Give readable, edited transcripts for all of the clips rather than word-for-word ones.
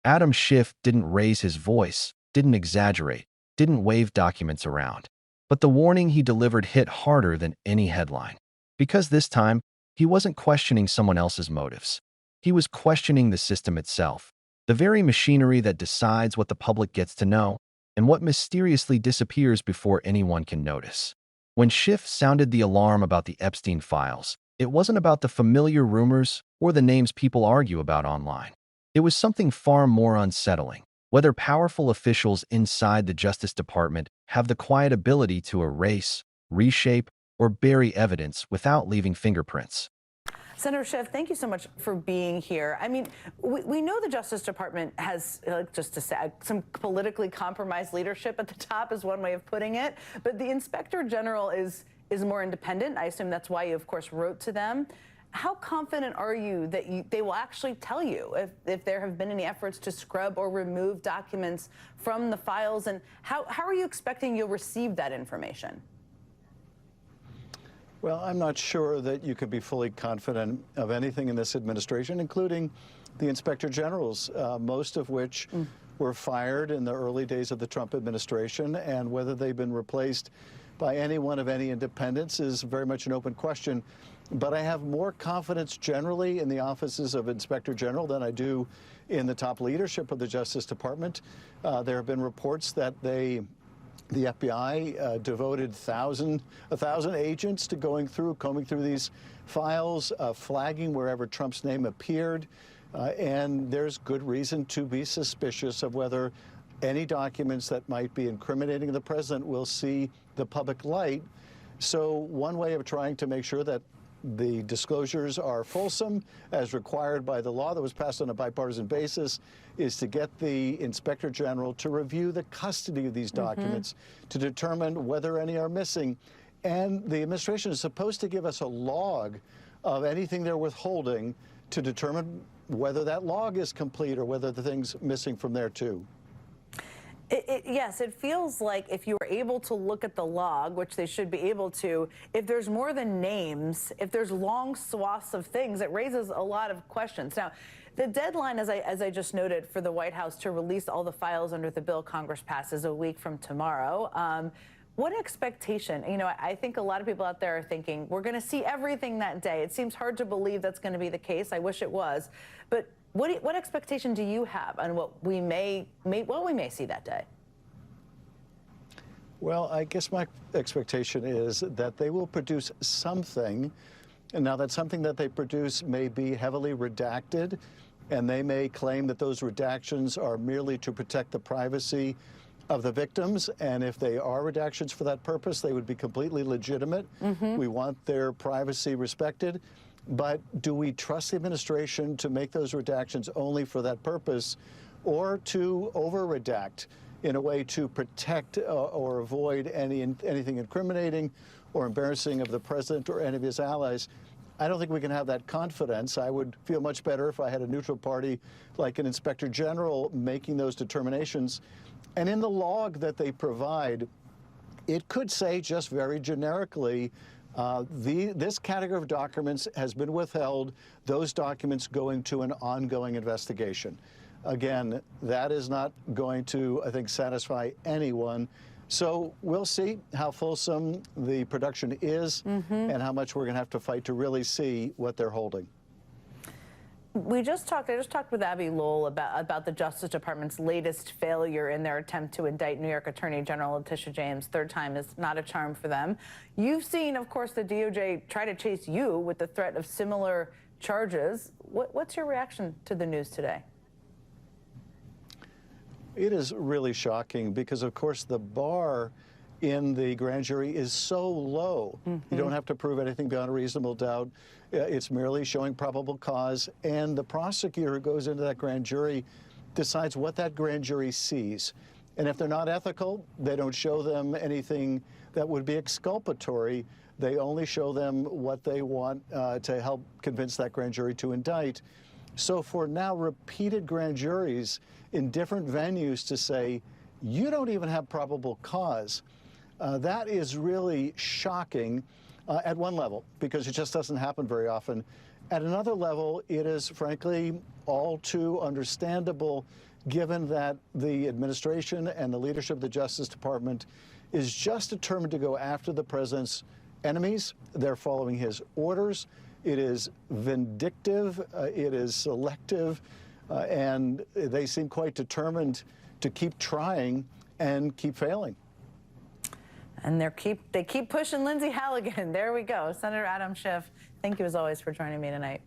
Adam Schiff didn't raise his voice, didn't exaggerate, didn't wave documents around. But the warning he delivered hit harder than any headline. Because this time, he wasn't questioning someone else's motives. He was questioning the system itself, the very machinery that decides what the public gets to know and what mysteriously disappears before anyone can notice. When Schiff sounded the alarm about the Epstein files, it wasn't about the familiar rumors or the names people argue about online. It was something far more unsettling. Whether powerful officials inside the Justice Department have the quiet ability to erase, reshape, or bury evidence without leaving fingerprints. Senator Schiff, thank you so much for being here. I mean, we know the Justice Department has, just to say, some politically compromised leadership at the top is one way of putting it, but the Inspector General is more independent. I assume that's why you, of course, wrote to them. How confident are you that they will actually tell you if there have been any efforts to scrub or remove documents from the files, and how are you expecting you'll receive that information? Well, I'm not sure that you could be fully confident of anything in this administration, including the Inspector Generals, most of which were fired in the early days of the Trump administration, and whether they've been replaced by anyone of any independence is very much an open question. But I have more confidence generally in the offices of Inspector General than I do in the top leadership of the Justice Department. There have been reports that the FBI devoted 1,000 agents to combing through these files, flagging wherever Trump's name appeared. And there's good reason to be suspicious of whether any documents that might be incriminating the president will see the public light. So one way of trying to make sure that the disclosures are fulsome, as required by the law that was passed on a bipartisan basis, is to get the Inspector General to review the custody of these documents to determine whether any are missing. And the administration is supposed to give us a log of anything they're withholding to determine whether that log is complete or whether the thing's missing from there, too. Yes, it feels like if you were able to look at the log, which they should be able to, if there's more than names, if there's long swaths of things, it raises a lot of questions. Now, the deadline, as I just noted, for the White House to release all the files under the bill Congress passes a week from tomorrow. What expectation? You know, I think a lot of people out there are thinking we're going to see everything that day. It seems hard to believe that's going to be the case. I wish it was. But what expectation do you have on what we may see that day? Well, I guess my expectation is that they will produce something. And now that something that they produce may be heavily redacted, and they may claim that those redactions are merely to protect the privacy of the victims. And if they are redactions for that purpose, they would be completely legitimate. We want their privacy respected. But do we trust the administration to make those redactions only for that purpose, or to over-redact in a way to protect or avoid anything incriminating or embarrassing of the president or any of his allies? I don't think we can have that confidence. I would feel much better if I had a neutral party like an Inspector General making those determinations. And in the log that they provide, it could say just very generically, this category of documents has been withheld, those documents going to an ongoing investigation. Again, that is not going to, I think, satisfy anyone. So we'll see how fulsome the production is and how much we're going to have to fight to really see what they're holding. I just talked with Abby Lowell about the Justice Department's latest failure in their attempt to indict New York Attorney General Letitia James. Third time is not a charm for them. You've seen, of course, the DOJ try to chase you with the threat of similar charges. What's your reaction to the news today? It is really shocking because, of course, the bar in the grand jury is so low. You don't have to prove anything beyond a reasonable doubt. It's merely showing probable cause, and the prosecutor who goes into that grand jury decides what that grand jury sees. And if they're not ethical, they don't show them anything that would be exculpatory. They only show them what they want to help convince that grand jury to indict. So for now, repeated grand juries in different venues to say, you don't even have probable cause, that is really shocking at one level, because it just doesn't happen very often. At another level, it is frankly all too understandable, given that the administration and the leadership of the Justice Department is just determined to go after the president's enemies. They're following his orders. It is vindictive, it is selective, and they seem quite determined to keep trying and keep failing. And they keep pushing Lindsey Halligan. There we go. Senator Adam Schiff, thank you as always for joining me tonight.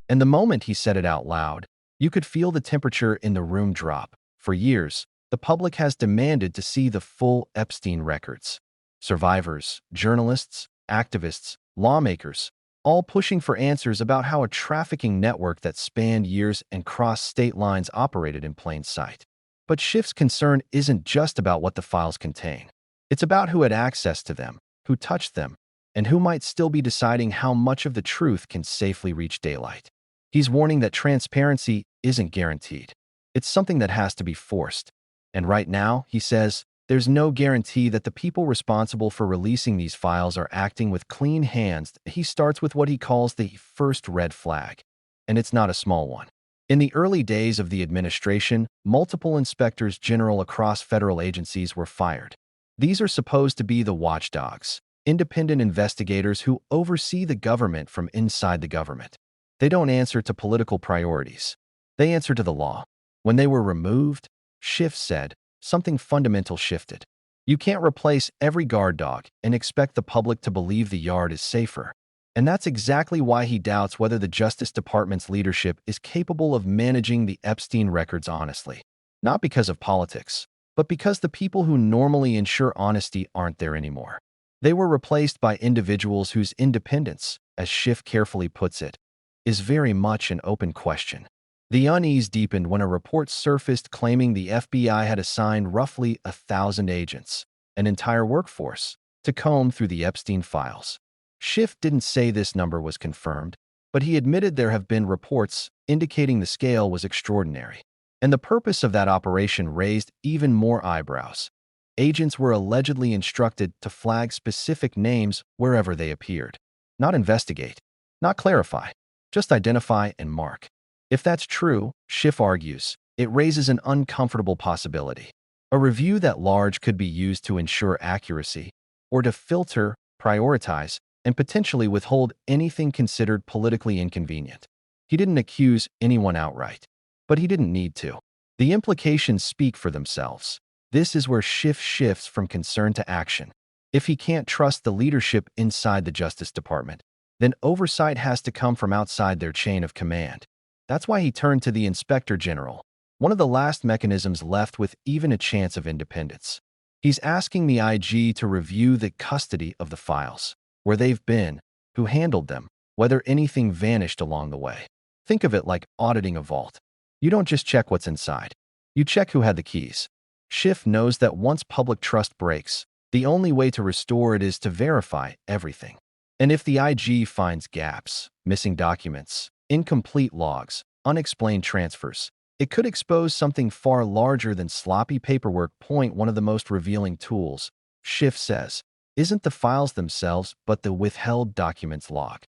And the moment he said it out loud, you could feel the temperature in the room drop. For years, the public has demanded to see the full Epstein records. Survivors, journalists, activists, lawmakers, all pushing for answers about how a trafficking network that spanned years and crossed state lines operated in plain sight. But Schiff's concern isn't just about what the files contain. It's about who had access to them, who touched them, and who might still be deciding how much of the truth can safely reach daylight. He's warning that transparency isn't guaranteed. It's something that has to be forced. And right now, he says, there's no guarantee that the people responsible for releasing these files are acting with clean hands. He starts with what he calls the first red flag, and it's not a small one. In the early days of the administration, multiple inspectors general across federal agencies were fired. These are supposed to be the watchdogs, independent investigators who oversee the government from inside the government. They don't answer to political priorities. They answer to the law. When they were removed, Schiff said, something fundamental shifted. You can't replace every guard dog and expect the public to believe the yard is safer. And that's exactly why he doubts whether the Justice Department's leadership is capable of managing the Epstein records honestly. Not because of politics, but because the people who normally ensure honesty aren't there anymore. They were replaced by individuals whose independence, as Schiff carefully puts it, is very much an open question. The unease deepened when a report surfaced claiming the FBI had assigned roughly 1,000 agents, an entire workforce, to comb through the Epstein files. Schiff didn't say this number was confirmed, but he admitted there have been reports indicating the scale was extraordinary. And the purpose of that operation raised even more eyebrows. Agents were allegedly instructed to flag specific names wherever they appeared. Not investigate, not clarify, just identify and mark. If that's true, Schiff argues, it raises an uncomfortable possibility. A review that large could be used to ensure accuracy, or to filter, prioritize, and potentially withhold anything considered politically inconvenient. He didn't accuse anyone outright, but he didn't need to. The implications speak for themselves. This is where Schiff shifts from concern to action. If he can't trust the leadership inside the Justice Department, then oversight has to come from outside their chain of command. That's why he turned to the Inspector General, one of the last mechanisms left with even a chance of independence. He's asking the IG to review the custody of the files, where they've been, who handled them, whether anything vanished along the way. Think of it like auditing a vault. You don't just check what's inside. You check who had the keys. Schiff knows that once public trust breaks, the only way to restore it is to verify everything. And if the IG finds gaps, missing documents, incomplete logs, unexplained transfers, it could expose something far larger than sloppy paperwork. One of the most revealing tools, Schiff says, isn't the files themselves but the withheld documents log.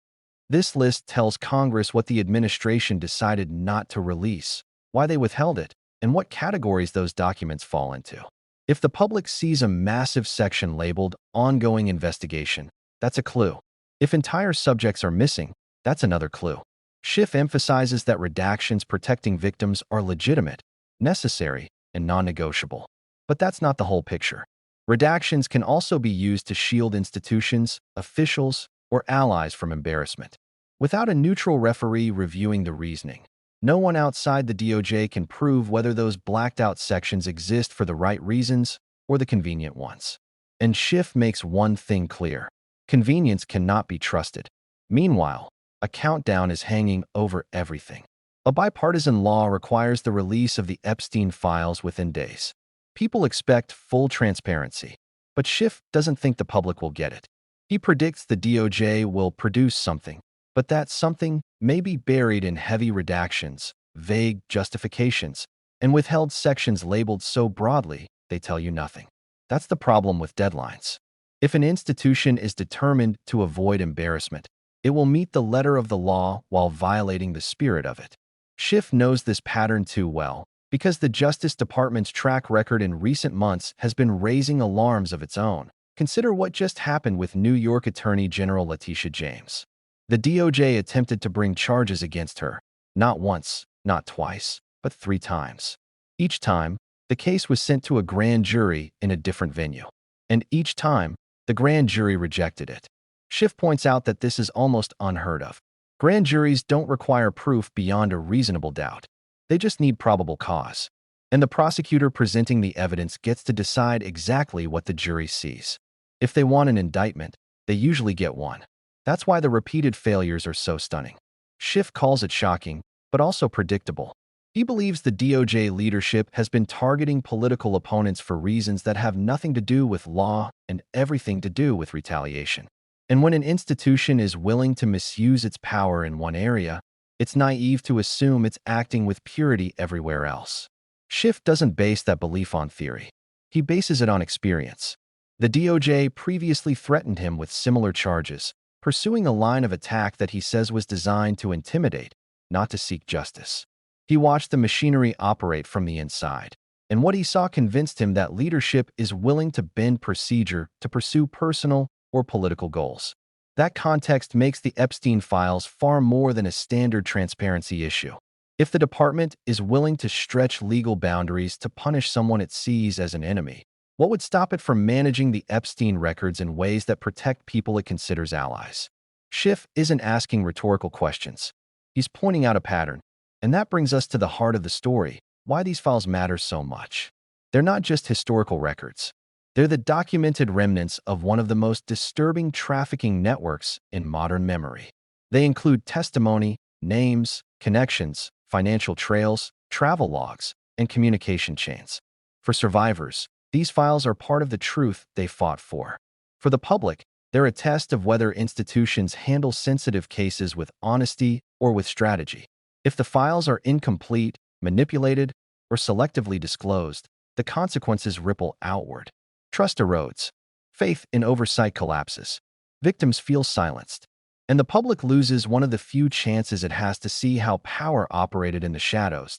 This list tells Congress what the administration decided not to release, why they withheld it, and what categories those documents fall into. If the public sees a massive section labeled Ongoing Investigation, that's a clue. If entire subjects are missing, that's another clue. Schiff emphasizes that redactions protecting victims are legitimate, necessary, and non-negotiable. But that's not the whole picture. Redactions can also be used to shield institutions, officials, or allies from embarrassment. Without a neutral referee reviewing the reasoning, no one outside the DOJ can prove whether those blacked-out sections exist for the right reasons or the convenient ones. And Schiff makes one thing clear. Convenience cannot be trusted. Meanwhile, a countdown is hanging over everything. A bipartisan law requires the release of the Epstein files within days. People expect full transparency, but Schiff doesn't think the public will get it. He predicts the DOJ will produce something, but that something may be buried in heavy redactions, vague justifications, and withheld sections labeled so broadly they tell you nothing. That's the problem with deadlines. If an institution is determined to avoid embarrassment, it will meet the letter of the law while violating the spirit of it. Schiff knows this pattern too well Because the Justice Department's track record in recent months has been raising alarms of its own. Consider what just happened with New York Attorney General Letitia James. The DOJ attempted to bring charges against her, not once, not twice, but 3 times. Each time, the case was sent to a grand jury in a different venue. And each time, the grand jury rejected it. Schiff points out that this is almost unheard of. Grand juries don't require proof beyond a reasonable doubt. They just need probable cause. And the prosecutor presenting the evidence gets to decide exactly what the jury sees. If they want an indictment, they usually get one. That's why the repeated failures are so stunning. Schiff calls it shocking, but also predictable. He believes the DOJ leadership has been targeting political opponents for reasons that have nothing to do with law and everything to do with retaliation. And when an institution is willing to misuse its power in one area, it's naive to assume it's acting with purity everywhere else. Schiff doesn't base that belief on theory. He bases it on experience. The DOJ previously threatened him with similar charges, pursuing a line of attack that he says was designed to intimidate, not to seek justice. He watched the machinery operate from the inside, and what he saw convinced him that leadership is willing to bend procedure to pursue personal or political goals. That context makes the Epstein files far more than a standard transparency issue. If the department is willing to stretch legal boundaries to punish someone it sees as an enemy, what would stop it from managing the Epstein records in ways that protect people it considers allies? Schiff isn't asking rhetorical questions. He's pointing out a pattern. And that brings us to the heart of the story, why these files matter so much. They're not just historical records. They're the documented remnants of one of the most disturbing trafficking networks in modern memory. They include testimony, names, connections, financial trails, travel logs, and communication chains. For survivors, these files are part of the truth they fought for. For the public, they're a test of whether institutions handle sensitive cases with honesty or with strategy. If the files are incomplete, manipulated, or selectively disclosed, the consequences ripple outward. Trust erodes. Faith in oversight collapses. Victims feel silenced. And the public loses one of the few chances it has to see how power operated in the shadows.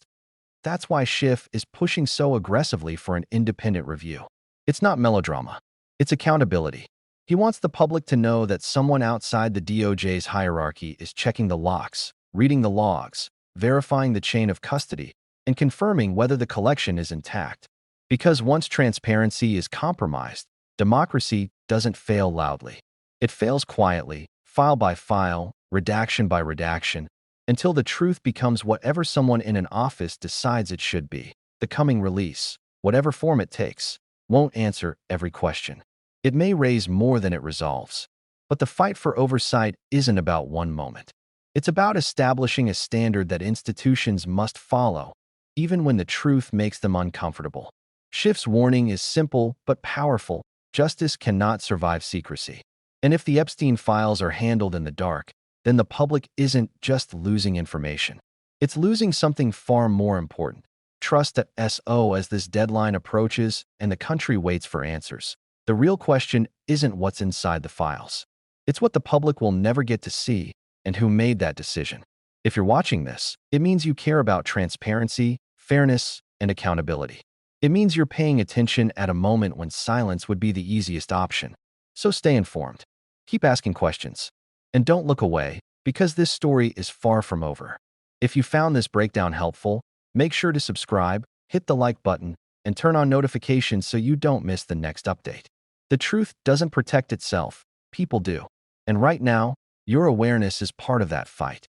That's why Schiff is pushing so aggressively for an independent review. It's not melodrama. It's accountability. He wants the public to know that someone outside the DOJ's hierarchy is checking the locks, reading the logs, verifying the chain of custody, and confirming whether the collection is intact. Because once transparency is compromised, democracy doesn't fail loudly. It fails quietly, file by file, redaction by redaction, until the truth becomes whatever someone in an office decides it should be. The coming release, whatever form it takes, won't answer every question. It may raise more than it resolves. But the fight for oversight isn't about one moment. It's about establishing a standard that institutions must follow, even when the truth makes them uncomfortable. Schiff's warning is simple but powerful. Justice cannot survive secrecy. And if the Epstein files are handled in the dark, then the public isn't just losing information. It's losing something far more important. Trust at SO as this deadline approaches and the country waits for answers. The real question isn't what's inside the files. It's what the public will never get to see and who made that decision. If you're watching this, it means you care about transparency, fairness, and accountability. It means you're paying attention at a moment when silence would be the easiest option. So stay informed. Keep asking questions. And don't look away, because this story is far from over. If you found this breakdown helpful, make sure to subscribe, hit the like button, and turn on notifications so you don't miss the next update. The truth doesn't protect itself, people do. And right now, your awareness is part of that fight.